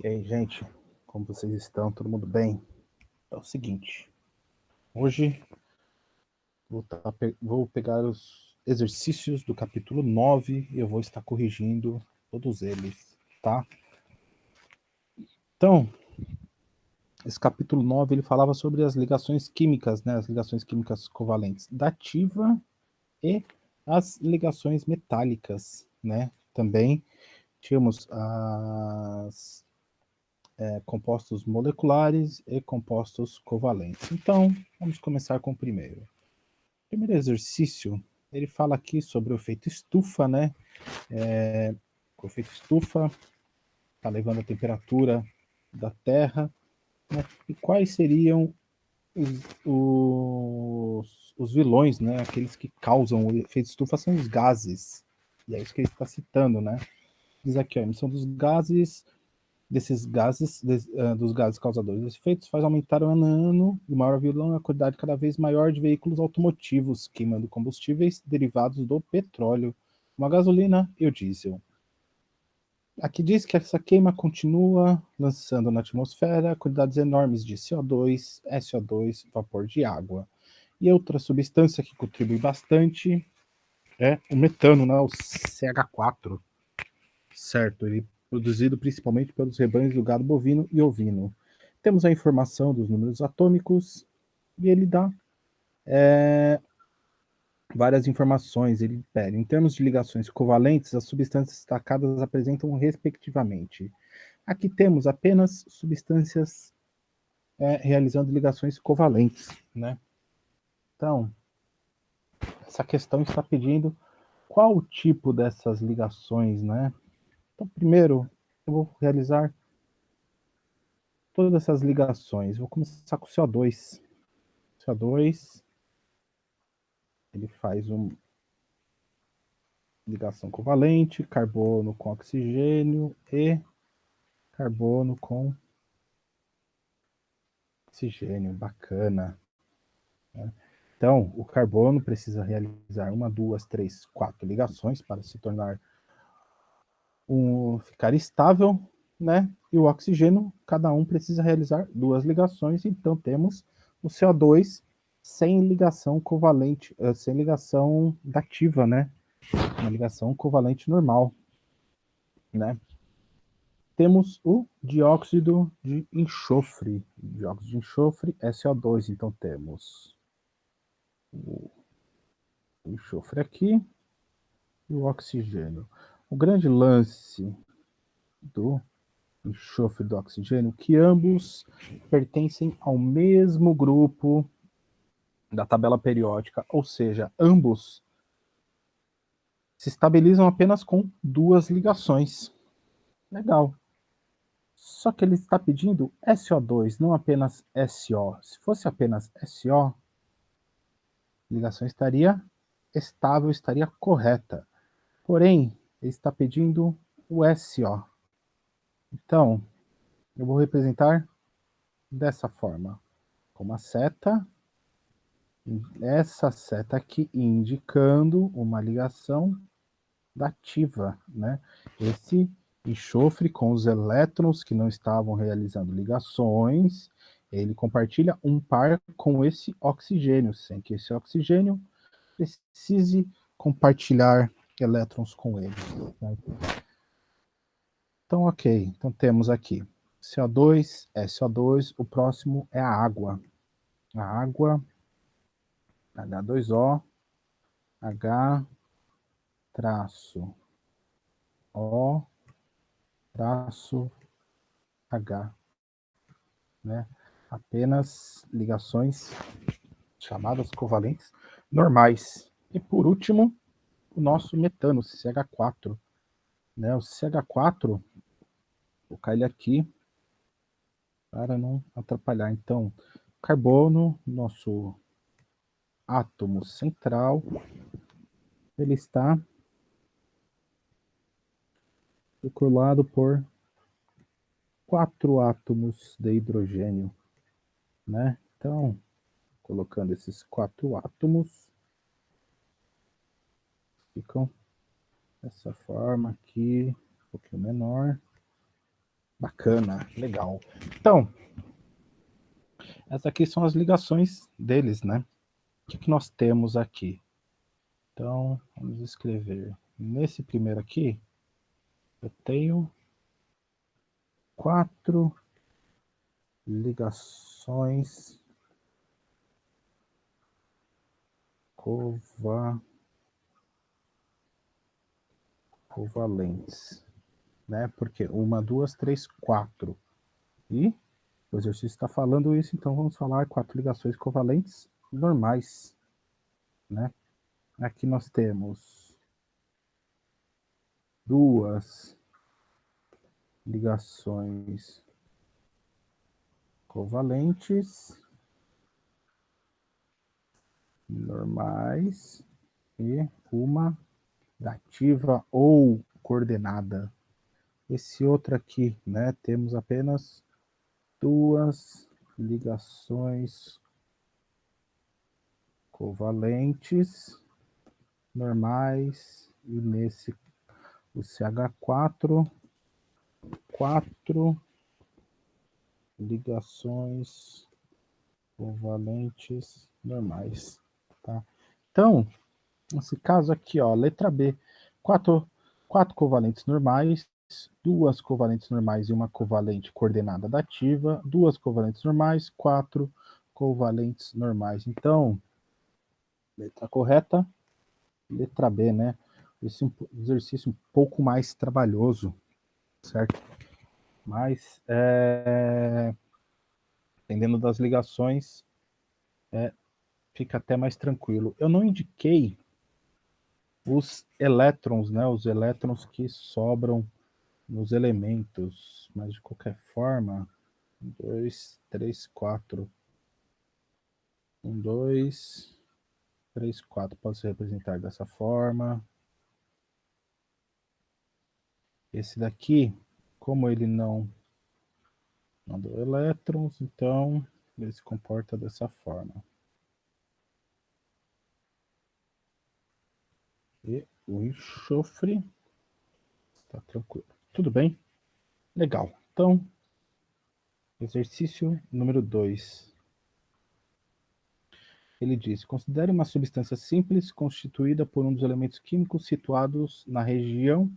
E aí, gente, como vocês estão? Todo mundo bem? É o seguinte, hoje vou pegar os exercícios do capítulo 9 e eu vou estar corrigindo todos eles, tá? Então, esse capítulo 9 ele falava sobre as ligações químicas, né? As ligações químicas covalentes dativa e as ligações metálicas, né? Também tínhamos as compostos moleculares e compostos covalentes. Então, vamos começar com o primeiro. O primeiro exercício, ele fala aqui sobre o efeito estufa, né? O efeito estufa está levando a temperatura da Terra, né? E quais seriam os vilões, né? Aqueles que causam o efeito estufa são os gases. E é isso que ele está citando, né? Diz aqui, a emissão dos gases dos gases causadores dos efeitos faz aumentar ano a ano, e o maior vilão é a quantidade cada vez maior de veículos automotivos, queimando combustíveis derivados do petróleo, como a gasolina e o diesel. Aqui diz que essa queima continua lançando na atmosfera quantidades enormes de CO2, SO2, vapor de água. E outra substância que contribui bastante é o metano, né, o CH4, certo? Ele produzido principalmente pelos rebanhos do gado bovino e ovino. Temos a informação dos números atômicos e ele dá várias informações. Ele pede, em termos de ligações covalentes, as substâncias destacadas apresentam respectivamente. Aqui temos apenas substâncias realizando ligações covalentes, né? Então, essa questão está pedindo qual o tipo dessas ligações, né? Então, primeiro, eu vou realizar todas essas ligações. Vou começar com o CO2. CO2, ele faz uma ligação covalente, carbono com oxigênio e carbono com oxigênio. Bacana. Né? Então, o carbono precisa realizar uma, duas, três, quatro ligações para se tornar ficar estável, né? E o oxigênio, cada um precisa realizar duas ligações. Então, temos o CO2 sem ligação covalente, sem ligação dativa, né? Uma ligação covalente normal, né? Temos o dióxido de enxofre. Dióxido de enxofre é CO2, então temos o enxofre aqui e o oxigênio. O grande lance do enxofre e do oxigênio é que ambos pertencem ao mesmo grupo da tabela periódica, ou seja, ambos se estabilizam apenas com duas ligações. Legal. Só que ele está pedindo SO2, não apenas SO. Se fosse apenas SO, a ligação estaria estável, estaria correta. Porém, ele está pedindo o SO. Então, eu vou representar dessa forma, com uma seta, essa seta aqui indicando uma ligação dativa, né? Esse enxofre com os elétrons que não estavam realizando ligações, ele compartilha um par com esse oxigênio, sem que esse oxigênio precise compartilhar elétrons com ele. Né? Então, ok. Então temos aqui CO2, SO2, o próximo é a água. A água, H2O, H traço O traço H, né? Apenas ligações chamadas covalentes normais. E por último, o nosso metano, o CH4. Né? O CH4, vou colocar ele aqui para não atrapalhar. Então, carbono, nosso átomo central, ele está circulado por 4 átomos de hidrogênio, né? Então, colocando esses 4 átomos, ficam dessa forma aqui, um pouquinho menor. Bacana, legal. Então, essas aqui são as ligações deles, né? O que nós temos aqui? Então, vamos escrever. Nesse primeiro aqui, eu tenho 4 ligações covalentes, né? Porque 1, 2, 3, 4. E o exercício está falando isso, então vamos falar 4 ligações covalentes normais, né? Aqui nós temos 2 ligações covalentes normais e uma dativa ou coordenada. Esse outro aqui, né, temos apenas 2 ligações covalentes normais e nesse o CH4, 4 ligações covalentes normais, tá? Então, nesse caso aqui, ó, letra B, 4 covalentes normais, 2 covalentes normais e uma covalente coordenada dativa, 2 covalentes normais, 4 covalentes normais. Então, letra correta, letra B, né? Esse exercício um pouco mais trabalhoso, certo? Mas, dependendo das ligações, fica até mais tranquilo. Eu não indiquei os elétrons, né? Os elétrons que sobram nos elementos, mas de qualquer forma, 2, 3, 4. 1, 2, 3, 4. Pode se representar dessa forma. Esse daqui, como ele não deu elétrons, então ele se comporta dessa forma. E o enxofre está tranquilo. Tudo bem? Legal. Então, exercício número 2. Ele diz: considere uma substância simples constituída por um dos elementos químicos situados na região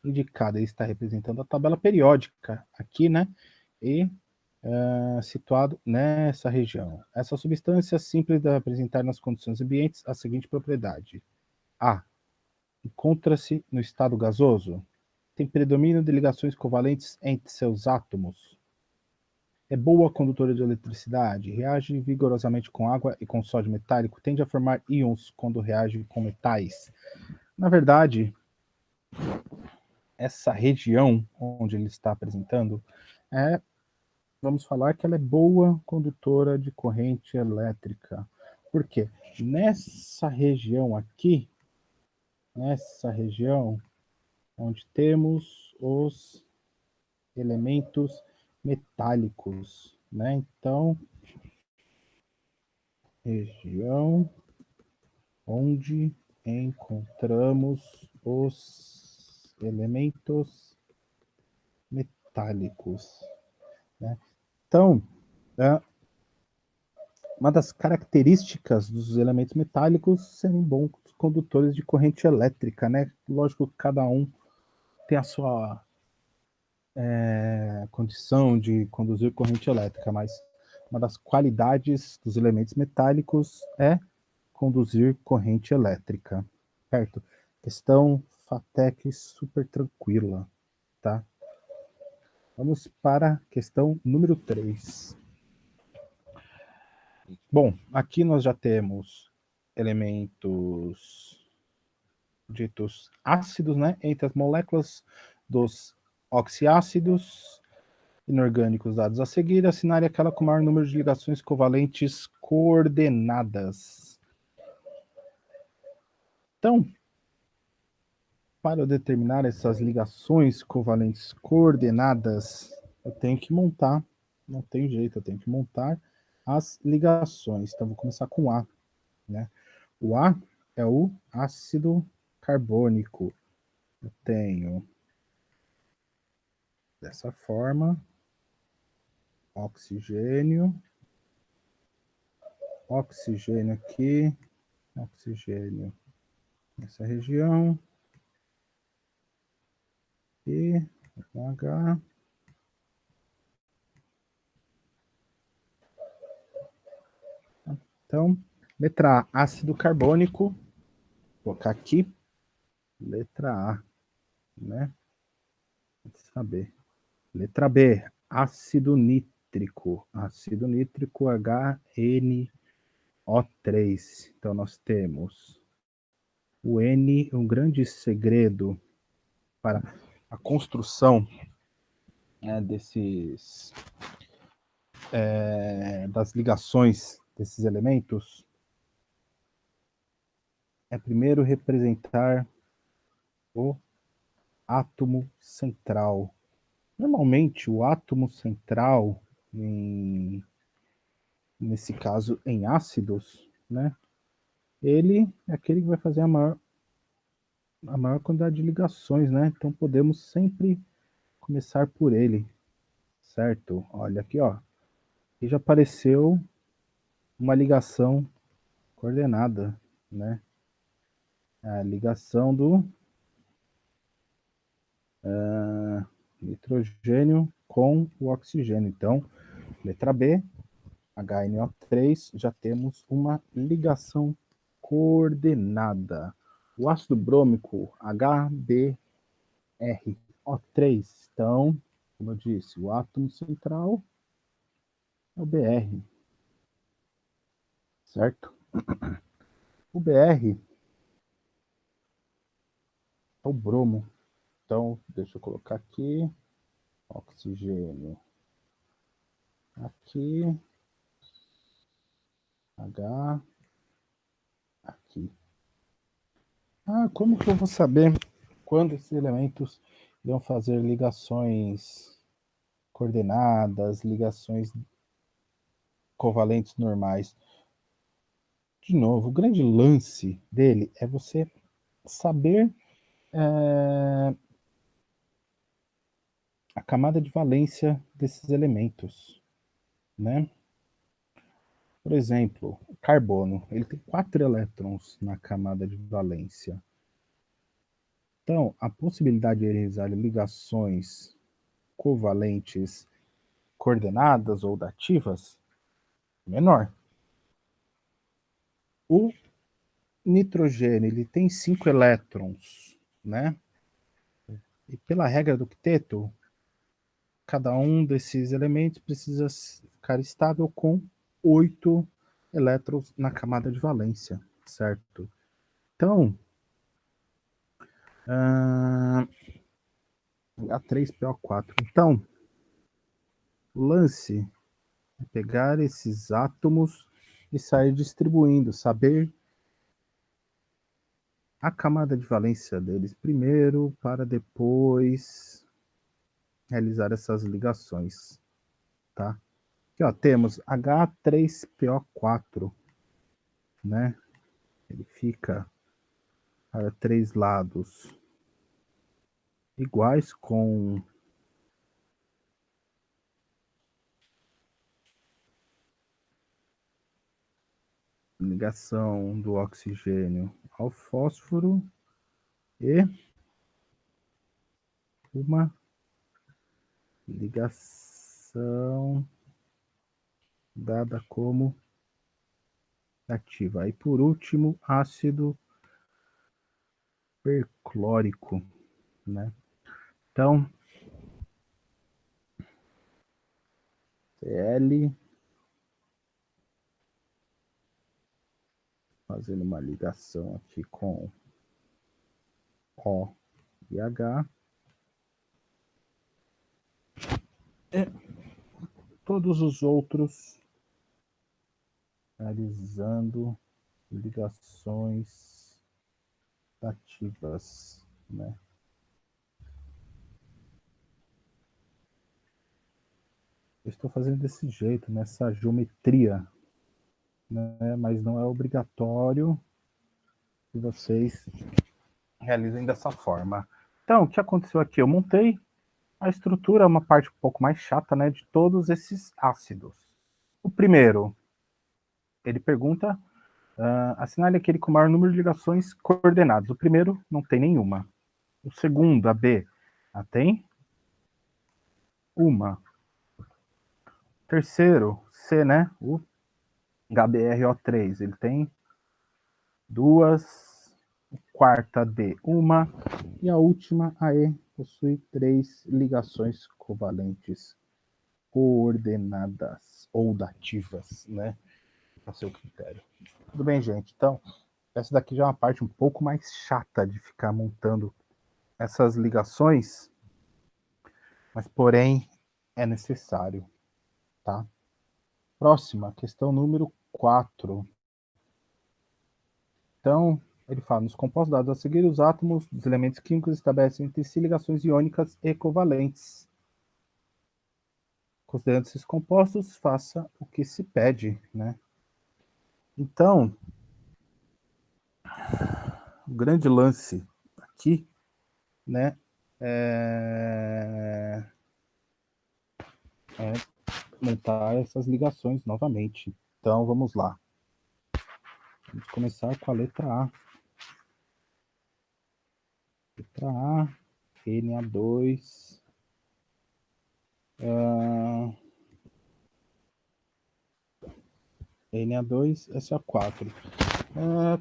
indicada. Ele está representando a tabela periódica aqui, né? E situado nessa região. Essa substância simples deve apresentar nas condições ambientes a seguinte propriedade: A. Encontra-se no estado gasoso. Tem predomínio de ligações covalentes entre seus átomos. É boa condutora de eletricidade, reage vigorosamente com água e com sódio metálico, tende a formar íons quando reage com metais. Na verdade, essa região onde ele está apresentando, vamos falar que ela é boa condutora de corrente elétrica. Por quê? Nessa região aqui, nessa região onde temos os elementos metálicos, né? Então, região onde encontramos os elementos metálicos, né? Então, uma das características dos elementos metálicos serem bons condutores de corrente elétrica, né? Lógico que cada um tem a sua condição de conduzir corrente elétrica, mas uma das qualidades dos elementos metálicos é conduzir corrente elétrica, certo? Questão FATEC super tranquila, tá? Vamos para a questão número 3. Bom, aqui nós já temos elementos ditos ácidos, né? Entre as moléculas dos oxiácidos inorgânicos dados a seguir, assinale aquela com maior número de ligações covalentes coordenadas. Então, para eu determinar essas ligações covalentes coordenadas, eu tenho que montar, não tem jeito, eu tenho que montar as ligações. Então, vou começar com A, né? O A é o ácido carbônico. Eu tenho dessa forma. Oxigênio. Oxigênio aqui. Oxigênio nessa região. E com H. Então, letra A, ácido carbônico. Vou colocar aqui. Letra A, né? Saber. Letra B, ácido nítrico. Ácido nítrico HNO3. Então, nós temos o N, um grande segredo para a construção das ligações desses elementos é primeiro representar o átomo central. Normalmente, o átomo central, nesse caso em ácidos, né, ele é aquele que vai fazer a maior quantidade de ligações, né? Então podemos sempre começar por ele, certo? Olha aqui, ó. E já apareceu uma ligação coordenada, né? A ligação do nitrogênio com o oxigênio. Então, letra B, HNO3, já temos uma ligação coordenada. O ácido brômico, HBrO3. Então, como eu disse, o átomo central é o Br, certo? O Br é o bromo. Então, deixa eu colocar aqui, oxigênio aqui, H aqui. Ah, como que eu vou saber quando esses elementos irão fazer ligações coordenadas, ligações covalentes normais? De novo, o grande lance dele é você saber a camada de valência desses elementos, né? Por exemplo, o carbono, ele tem 4 elétrons na camada de valência. Então, a possibilidade de realizar ligações covalentes coordenadas ou dativas é menor. O nitrogênio, ele tem 5 elétrons, né? E pela regra do quinteto, cada um desses elementos precisa ficar estável com 8 elétrons na camada de valência, certo? Então, H3PO4. Então, o lance é pegar esses átomos e sair distribuindo, saber a camada de valência deles primeiro, para depois realizar essas ligações, tá? Aqui, ó, temos H3PO4, né? Ele fica para 3 lados iguais com ligação do oxigênio ao fósforo e uma ligação dada como ativa. E por último, ácido perclórico, né? Então, Cl, fazendo uma ligação aqui com O e H. E todos os outros realizando ligações ativas, né? Eu estou fazendo desse jeito, nessa geometria, né? Mas não é obrigatório que vocês realizem dessa forma. Então, o que aconteceu aqui? Eu montei a estrutura é uma parte um pouco mais chata, né, de todos esses ácidos. O primeiro, ele pergunta, assinale aquele com o maior número de ligações coordenadas. O primeiro não tem nenhuma. O segundo, a B, tem uma. O terceiro, C, né, o HBrO3, ele tem duas. Quarta, D, uma. E a última, a E, possui 3 ligações covalentes coordenadas ou dativas, né? A seu critério. Tudo bem, gente? Então, essa daqui já é uma parte um pouco mais chata de ficar montando essas ligações, mas porém é necessário, tá? Próxima, questão número 4. Então, ele fala, nos compostos dados a seguir, os átomos dos elementos químicos estabelecem entre si ligações iônicas equivalentes. Considerando esses compostos, faça o que se pede, né? Então, o grande lance aqui, né, é montar essas ligações novamente. Então, vamos lá. Vamos começar com a letra A. Letra A, Na2, Na2, SO4.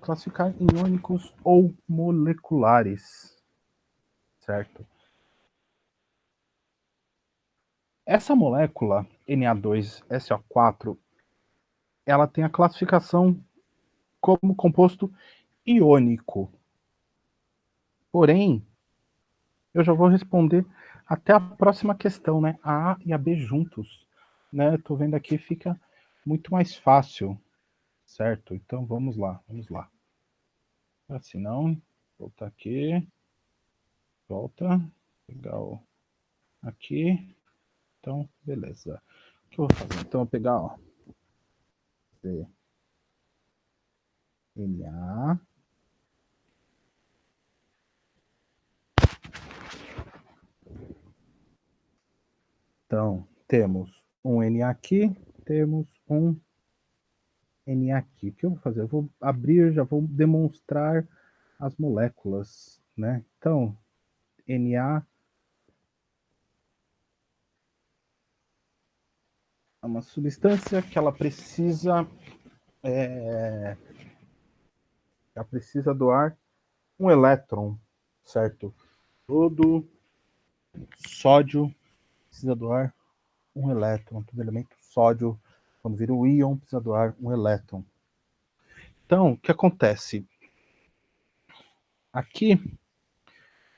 Classificar em iônicos ou moleculares, certo? Essa molécula, Na2SO4, ela tem a classificação como composto iônico. Porém, eu já vou responder até a próxima questão, né? A e a B juntos, né? Tô vendo aqui, fica muito mais fácil, certo? Então vamos lá, vamos lá. Se não, voltar aqui, volta, legal, aqui, então beleza. O que eu vou fazer? Então eu vou pegar, ó, DNA. Então, temos um Na aqui, temos um Na aqui. O que eu vou fazer? Eu vou abrir, já vou demonstrar as moléculas, né? Então, Na é uma substância que ela precisa doar um elétron, certo? Todo sódio precisa doar um elétron, todo elemento sódio, quando vira o íon, precisa doar um elétron. Então, o que acontece? Aqui,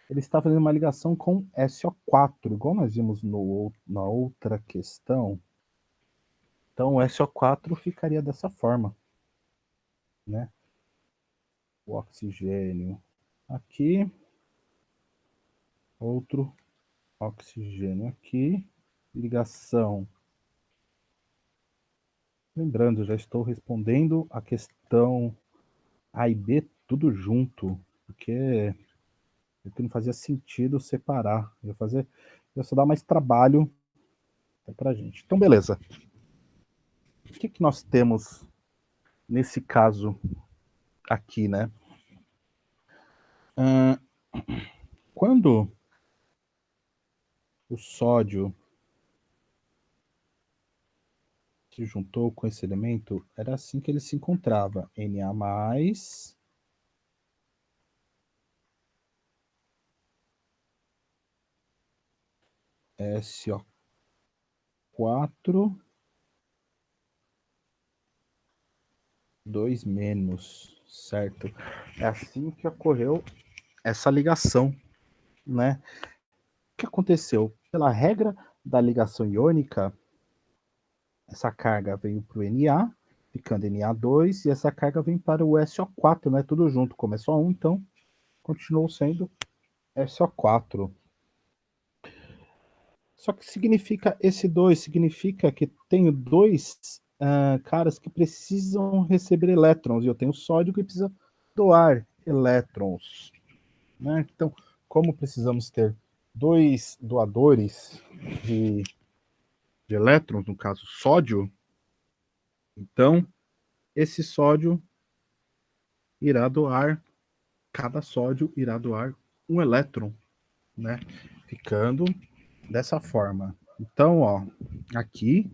ele está fazendo uma ligação com SO4, igual nós vimos na outra questão. Então, o SO4 ficaria dessa forma, né? O oxigênio aqui, outro oxigênio aqui, ligação. Lembrando, já estou respondendo a questão A e B tudo junto, porque não fazia sentido separar. Ia só dar mais trabalho pra gente. Então, beleza. O que nós temos nesse caso aqui, né? Quando o sódio se juntou com esse elemento, era assim que ele se encontrava. Na+, SO4, 2 menos, certo? É assim que ocorreu essa ligação, né? O que aconteceu? Pela regra da ligação iônica, essa carga veio para o Na, ficando Na2, e essa carga vem para o SO4, né? Tudo junto, como é só um, então continuou sendo SO4. Só que significa esse 2, significa que tenho dois caras que precisam receber elétrons, e eu tenho sódio que precisa doar elétrons, né? Então, como precisamos ter dois doadores de elétrons, no caso sódio, então esse sódio irá doar, cada sódio irá doar um elétron, né? Ficando dessa forma. Então, ó, aqui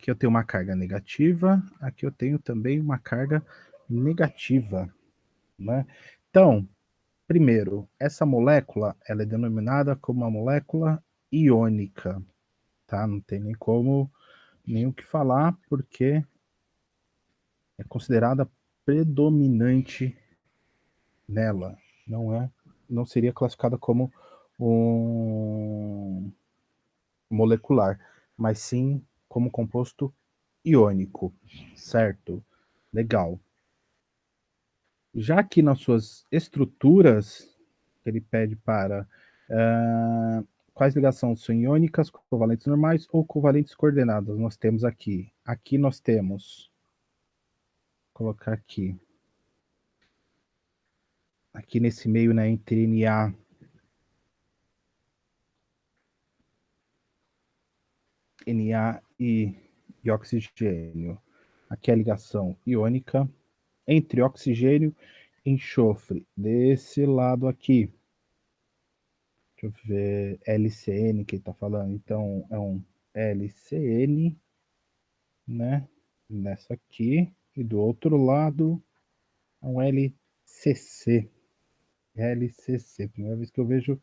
eu tenho uma carga negativa, aqui eu tenho também uma carga negativa, né? Então, primeiro, essa molécula, ela é denominada como uma molécula iônica, tá? Não tem nem o que falar, porque é considerada predominante nela, não seria classificada como um molecular, mas sim como composto iônico, certo? Legal. Já que nas suas estruturas, ele pede para quais ligações são iônicas, covalentes normais ou covalentes coordenadas? Nós temos aqui. Aqui nós temos. Vou colocar aqui. Aqui nesse meio, né, entre Na e oxigênio. Aqui é a ligação iônica entre oxigênio e enxofre. Desse lado aqui. Deixa eu ver. LCN que ele está falando. Então, é um LCN, né? Nessa aqui. E do outro lado, é um LCC. LCC. Primeira vez que eu vejo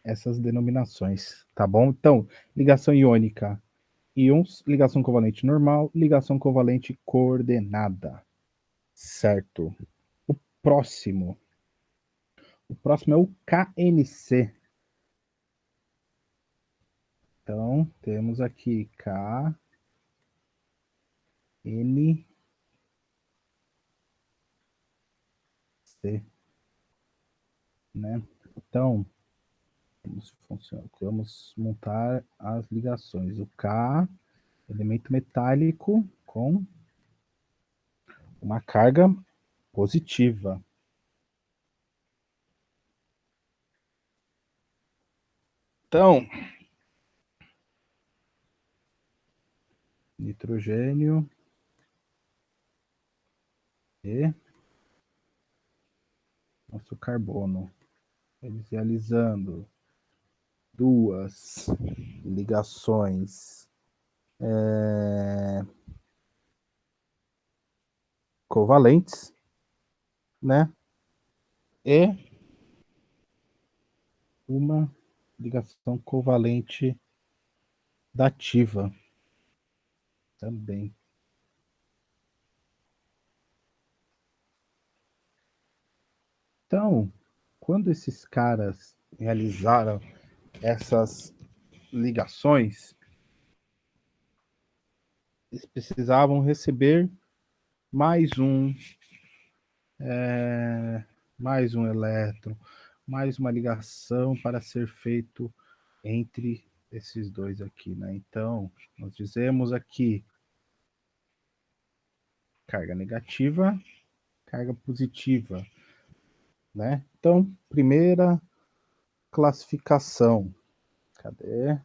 essas denominações. Tá bom? Então, ligação iônica. Íons, ligação covalente normal, ligação covalente coordenada. Certo. O próximo. O próximo é o KNC. Então, temos aqui KNC, né? Então, vamos montar as ligações. O K, elemento metálico com uma carga positiva. Então, nitrogênio e nosso carbono. Eles realizando duas ligações covalentes, né? E uma ligação covalente dativa também. Então, quando esses caras realizaram essas ligações, eles precisavam receber mais um, mais um elétron, mais uma ligação para ser feito entre esses dois aqui, né? Então, nós dizemos aqui carga negativa, carga positiva, né? Então, primeira classificação. Cadê?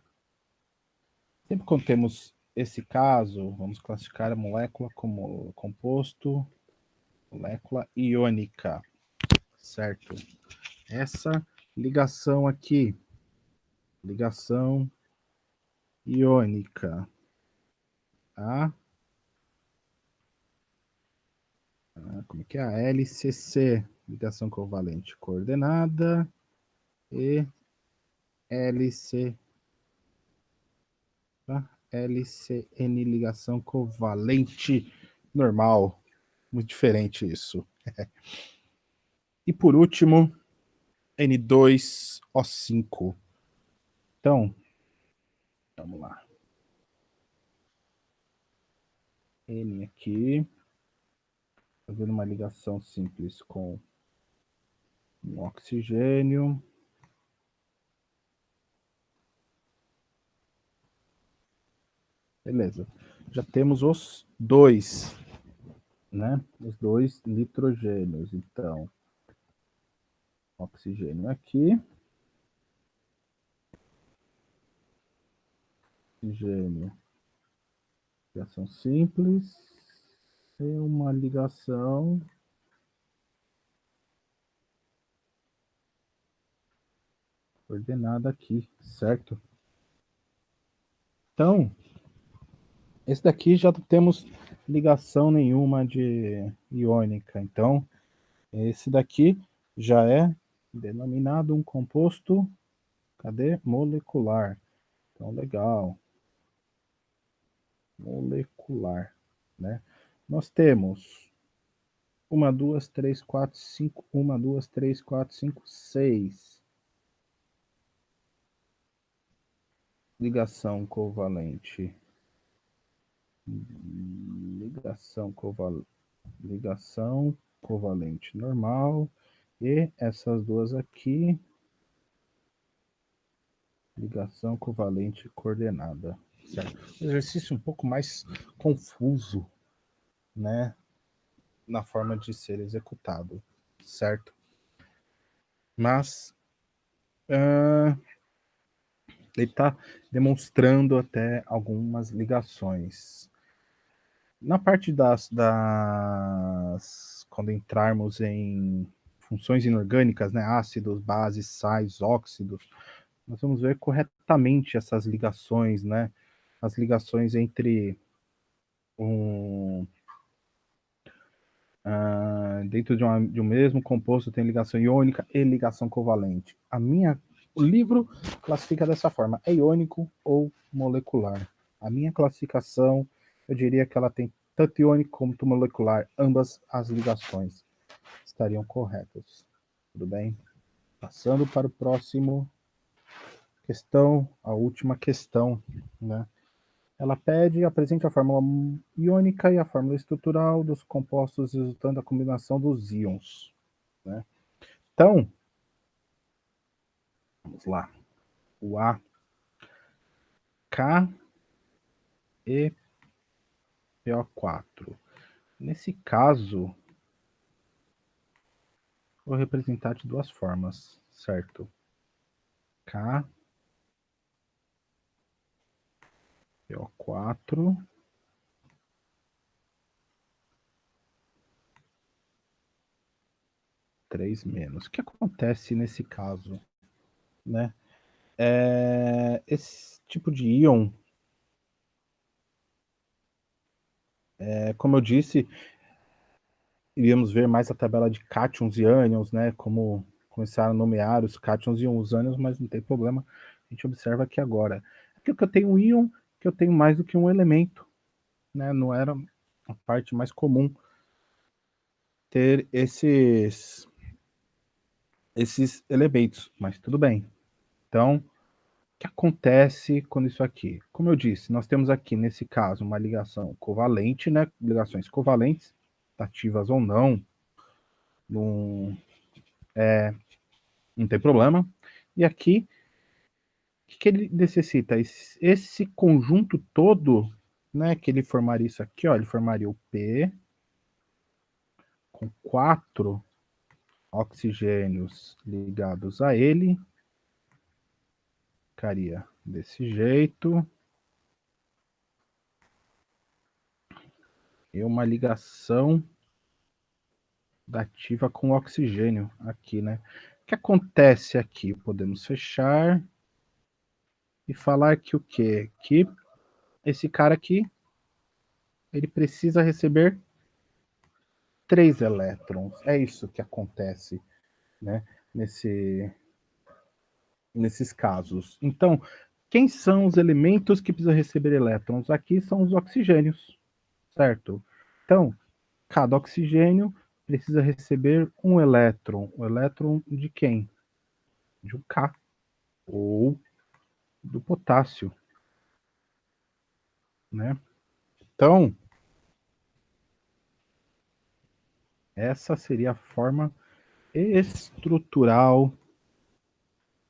Sempre quando temos esse caso, vamos classificar a molécula como composto, molécula iônica, certo? Essa ligação aqui, ligação iônica, tá? Como é que é? A LCC, ligação covalente coordenada, e LC, tá? LCN, ligação covalente normal. Muito diferente isso. E por último, N2O5. Então, vamos lá. N aqui, fazendo uma ligação simples com um oxigênio. Beleza. Já temos os dois, né? Os dois nitrogênios. Então, oxigênio aqui Oxigênio. Ligação simples. E uma ligação coordenada aqui, certo? Então, esse daqui já temos ligação nenhuma de iônica. Então, esse daqui já é denominado um composto, cadê? Molecular. Então, legal. Molecular, né? Nós temos 1, 2, 3, 4, 5, 1, 2, 3, 4, 5, 6. Ligação covalente. Ligação covalente normal. E essas duas aqui, ligação covalente coordenada. Certo? Exercício um pouco mais confuso, né? Na forma de ser executado, certo? Mas ele está demonstrando até algumas ligações. Na parte quando entrarmos em funções inorgânicas, né, ácidos, bases, sais, óxidos, nós vamos ver corretamente essas ligações, né, as ligações entre dentro de um mesmo composto tem ligação iônica e ligação covalente. O livro classifica dessa forma, é iônico ou molecular. A minha classificação, eu diria que ela tem tanto iônico como molecular, ambas as ligações estariam corretas. Tudo bem? Passando para o próximo questão, a última questão, né? Ela pede, apresente a fórmula iônica e a fórmula estrutural dos compostos resultando da combinação dos íons, né? Então, vamos lá. O A, K e PO4. Nesse caso, vou representar de duas formas, certo? K, PO4, três menos. O que acontece nesse caso, né? Esse tipo de íon, como eu disse, iríamos ver mais a tabela de cátions e ânions, né? Como começaram a nomear os cátions e os ânions, mas não tem problema. A gente observa aqui agora. Aqui que eu tenho um íon, que eu tenho mais do que um elemento, né? Não era a parte mais comum ter esses elementos, mas tudo bem. Então, o que acontece com isso aqui? Como eu disse, nós temos aqui, nesse caso, uma ligação covalente, né? Ligações covalentes, ativas ou não, não, não tem problema. E aqui, o que ele necessita? Esse conjunto todo, né? Que ele formaria isso aqui, ó, ele formaria o P com 4 oxigênios ligados a ele, ficaria desse jeito. E uma ligação dativa com oxigênio aqui, né? O que acontece aqui? Podemos fechar e falar que o quê? Que esse cara aqui, ele precisa receber 3 elétrons. É isso que acontece, né? Nesses casos. Então, quem são os elementos que precisam receber elétrons? Aqui são os oxigênios, certo? Então, cada oxigênio precisa receber um elétron. O elétron de quem? De um K, ou do potássio, né? Então, essa seria a forma estrutural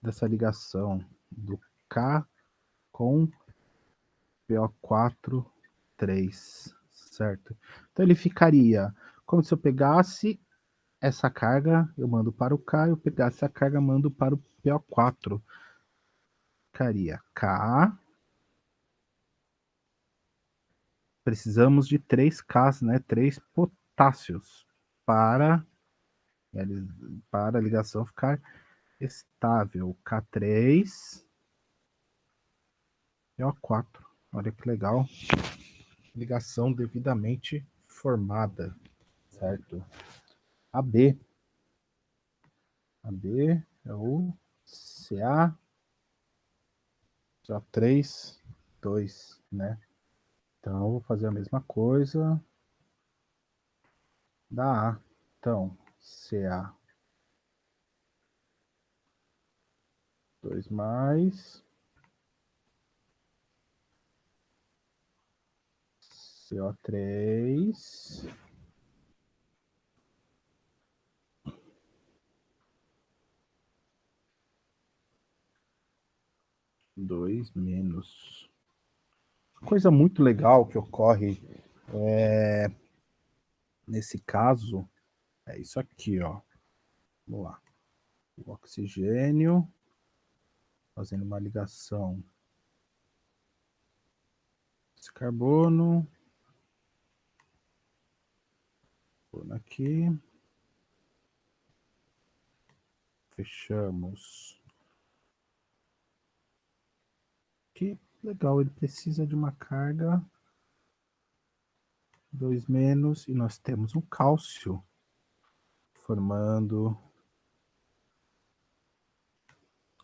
dessa ligação do K com PO4, 3, certo? Então ele ficaria como se eu pegasse essa carga, eu mando para o K, eu pegasse a carga, mando para o PO4. Ficaria K precisamos de 3Ks, né? 3 potássios para a ligação ficar estável. K3 e O4. Olha que legal. Ligação devidamente formada, certo? AB. AB é o Ca, CO3, 2, né? Então, eu vou fazer a mesma coisa da A. Então, Ca 2 mais CO3 2 menos. Coisa muito legal que ocorre nesse caso é isso aqui, ó. Vamos lá. O oxigênio fazendo uma ligação. Esse carbono. Carbono aqui. Fechamos. Que legal, ele precisa de uma carga 2 menos e nós temos um cálcio formando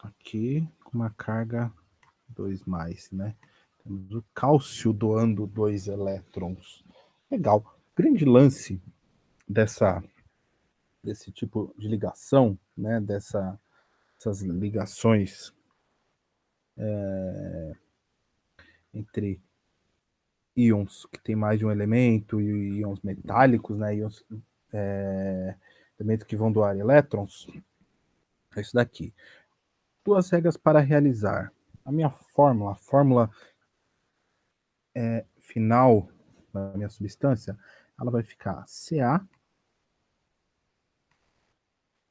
aqui com uma carga 2 mais, né? Temos o cálcio doando 2 elétrons. Legal. Grande lance desse tipo de ligação, né? Essas ligações entre íons que tem mais de um elemento e íons metálicos, né? Íons, elementos que vão doar elétrons. É isso daqui. 2 regras para realizar. A fórmula final da minha substância, ela vai ficar Ca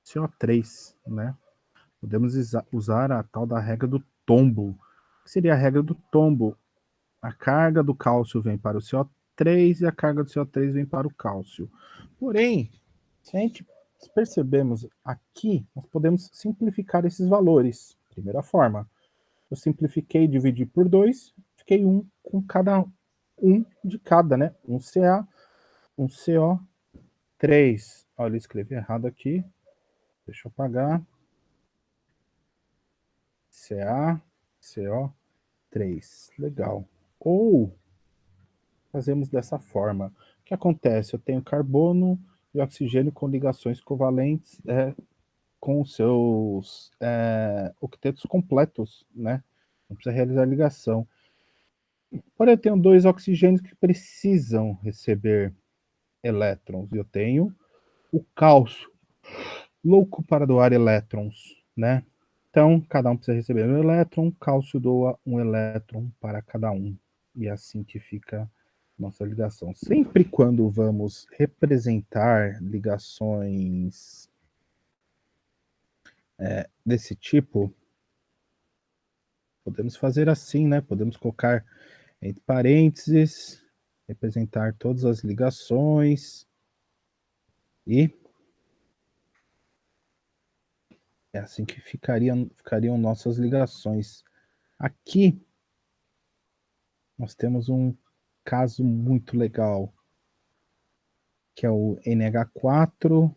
CO3, né? Podemos usar a tal da regra do tombo. O que seria a regra do tombo? A carga do cálcio vem para o CO3 e a carga do CO3 vem para o cálcio. Porém, se a gente percebemos aqui, nós podemos simplificar esses valores. Primeira forma, eu simplifiquei, dividi por 2, fiquei 1 com cada um de cada, né? Um Ca, um CO3. Olha, eu escrevi errado aqui. Deixa eu apagar. Ca, CO3. Legal. Ou fazemos dessa forma. O que acontece? Eu tenho carbono e oxigênio com ligações covalentes com seus octetos completos, né? Não precisa realizar ligação. Porém, eu tenho 2 oxigênios que precisam receber elétrons. Eu tenho o cálcio, louco para doar elétrons, né? Então, cada um precisa receber um elétron, cálcio doa um elétron para cada um. E é assim que fica nossa ligação. Sempre quando vamos representar ligações desse tipo, podemos fazer assim, né? Podemos colocar entre parênteses, representar todas as ligações e é assim que ficariam nossas ligações. Aqui nós temos um caso muito legal, que é o NH4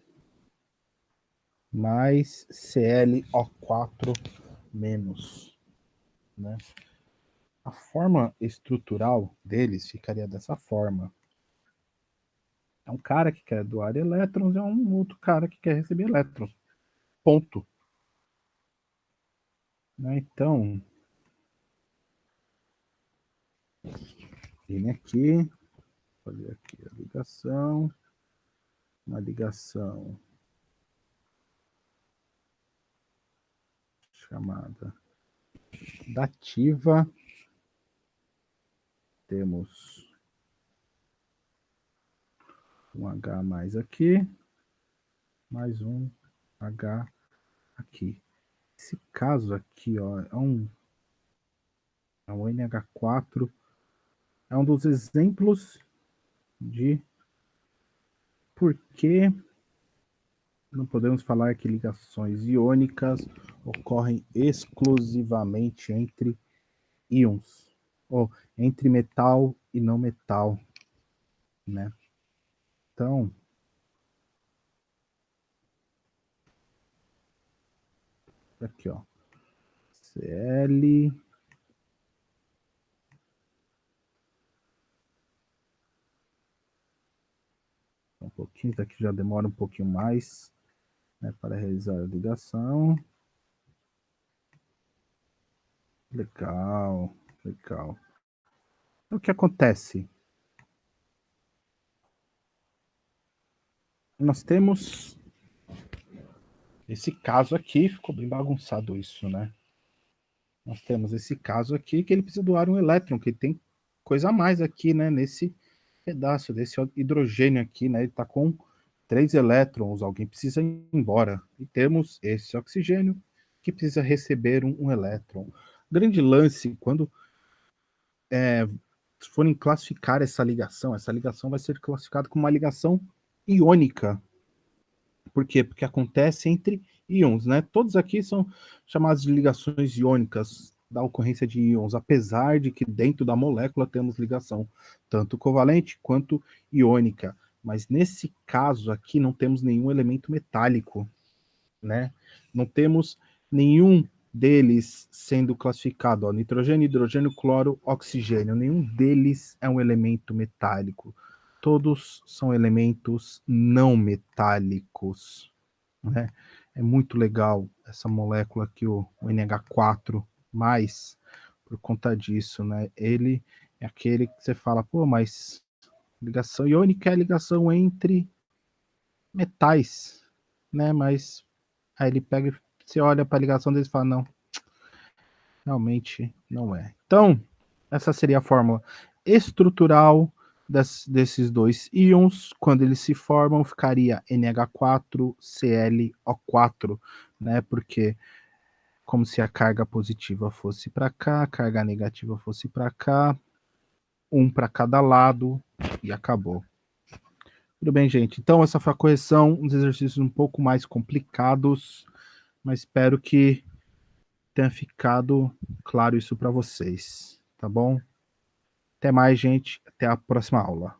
mais ClO4 menos, né? A forma estrutural deles ficaria dessa forma. É um cara que quer doar elétrons e é um outro cara que quer receber elétrons. Ponto. Né? Então, vem aqui, fazer aqui a ligação, uma ligação chamada dativa. Temos um H mais aqui, mais um H aqui. Esse caso aqui, ó, é um NH4 É um dos exemplos de por que não podemos falar que ligações iônicas ocorrem exclusivamente entre íons, ou entre metal e não metal, né? Então, aqui, ó, Cl, um pouquinho, daqui já demora um pouquinho mais, né, para realizar a ligação. Legal, legal. Então, o que acontece? Nós temos esse caso aqui, ficou bem bagunçado isso, né? Nós temos esse caso aqui que ele precisa doar um elétron, que tem coisa a mais aqui, né? Nesse pedaço desse hidrogênio aqui, né? Ele está com 3 elétrons, alguém precisa ir embora. E temos esse oxigênio que precisa receber um elétron. Grande lance, quando forem classificar essa ligação vai ser classificada como uma ligação iônica. Por quê? Porque acontece entre íons, né? Todos aqui são chamados de ligações iônicas da ocorrência de íons, apesar de que dentro da molécula temos ligação tanto covalente quanto iônica. Mas nesse caso aqui não temos nenhum elemento metálico, né? Não temos nenhum deles sendo classificado, ó, nitrogênio, hidrogênio, cloro, oxigênio. Nenhum deles é um elemento metálico. Todos são elementos não metálicos, né? É muito legal essa molécula aqui, o NH4+, por conta disso, né? Ele é aquele que você fala, pô, mas ligação iônica é a ligação entre metais, né? Mas aí ele pega, você olha para a ligação deles e fala, não, realmente não é. Então, essa seria a fórmula estrutural desses dois íons. Quando eles se formam, ficaria NH4ClO4, né? Porque como se a carga positiva fosse para cá, a carga negativa fosse para cá, um para cada lado e acabou. Tudo bem, gente? Então, essa foi a correção, uns exercícios um pouco mais complicados, mas espero que tenha ficado claro isso para vocês, tá bom? Até mais, gente. Até a próxima aula.